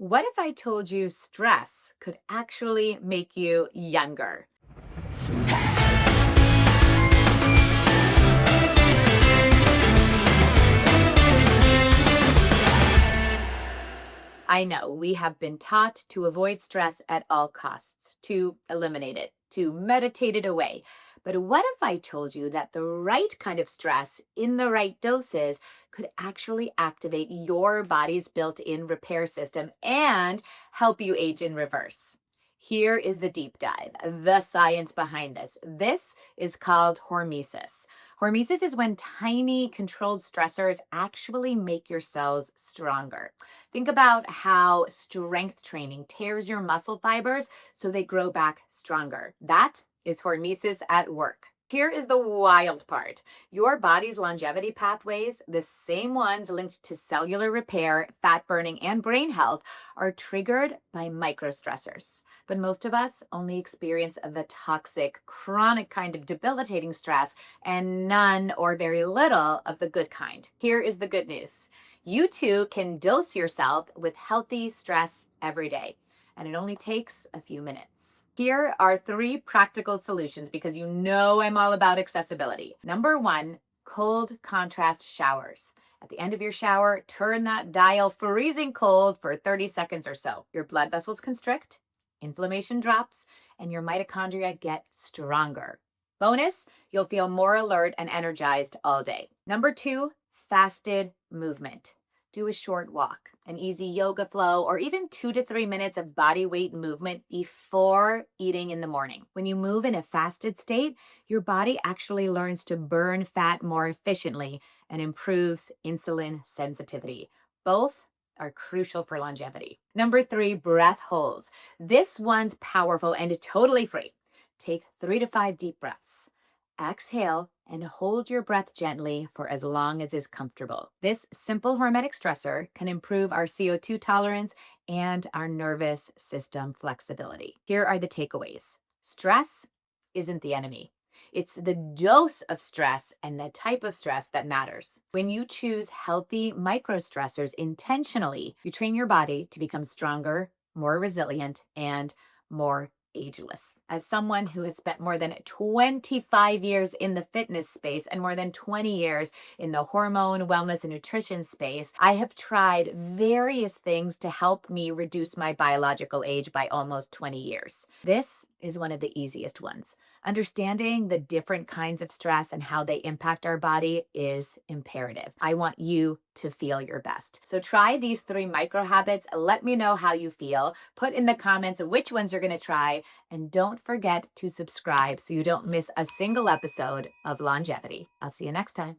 What if I told you stress could actually make you younger? I know we have been taught to avoid stress at all costs, to eliminate it, to meditate it away. But what if I told you that the right kind of stress in the right doses could actually activate your body's built in repair system and help you age in reverse? Here is the deep dive, the science behind this. This is called hormesis. Hormesis is when tiny controlled stressors actually make your cells stronger. Think about how strength training tears your muscle fibers so they grow back stronger. That is hormesis at work. Here is the wild part. Your body's longevity pathways, the same ones linked to cellular repair, fat burning, and brain health, are triggered by microstressors. But most of us only experience the toxic, chronic kind of debilitating stress and none or very little of the good kind. Here is the good news. You too can dose yourself with healthy stress every day, and it only takes a few minutes. Here are three practical solutions because you know I'm all about accessibility. Number one, cold contrast showers. At the end of your shower, turn that dial freezing cold for 30 seconds or so. Your blood vessels constrict, inflammation drops, and your mitochondria get stronger. Bonus, you'll feel more alert and energized all day. Number two, fasted movement. Do a short walk, an easy yoga flow, or even 2 to 3 minutes of body weight movement before eating in the morning. When you move in a fasted state, your body actually learns to burn fat more efficiently and improves insulin sensitivity. Both are crucial for longevity. Number three, breath holds. This one's powerful and totally free. Take 3 to 5 deep breaths. Exhale and hold your breath gently for as long as is comfortable. This simple hormetic stressor can improve our CO2 tolerance and our nervous system flexibility. Here are the takeaways. Stress isn't the enemy. It's the dose of stress and the type of stress that matters. When you choose healthy microstressors intentionally, you train your body to become stronger, more resilient, and more ageless. As someone who has spent more than 25 years in the fitness space and more than 20 years in the hormone, wellness, and nutrition space, I have tried various things to help me reduce my biological age by almost 20 years. This is one of the easiest ones. Understanding the different kinds of stress and how they impact our body is imperative. I want you to feel your best. So try these 3 micro habits. Let me know how you feel. Put in the comments which ones you're going to try. And don't forget to subscribe so you don't miss a single episode of Longevity. I'll see you next time.